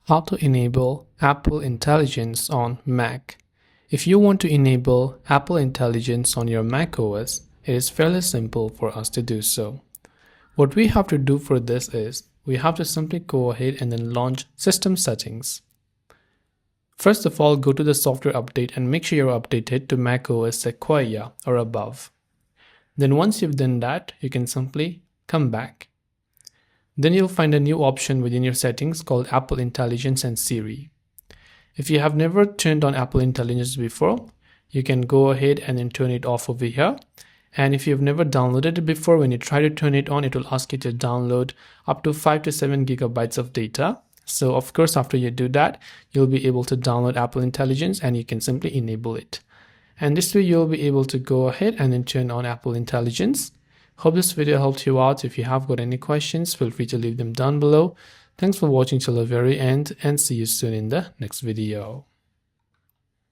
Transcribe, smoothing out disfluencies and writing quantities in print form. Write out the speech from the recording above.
How to enable Apple Intelligence on Mac. If you want to enable Apple Intelligence on your macOS, it is fairly simple for us to do so. What we have to do for this is, we have to simply go ahead and then launch System Settings. First of all, go to the software update and make sure you're updated to macOS Sequoia or above. Then once you've done that, you can simply come back. Then you'll find a new option within your settings called Apple Intelligence and Siri. If you have never turned on Apple Intelligence before, you can go ahead and then turn it off over here. And if you've never downloaded it before, when you try to turn it on, it will ask you to download up to 5 to 7 gigabytes of data. So of course, after you do that, you'll be able to download Apple Intelligence and you can simply enable it. And this way you'll be able to go ahead and then turn on Apple Intelligence. Hope this video helped you out. If you have got any questions, feel free to leave them down below. Thanks for watching till the very end and see you soon in the next video.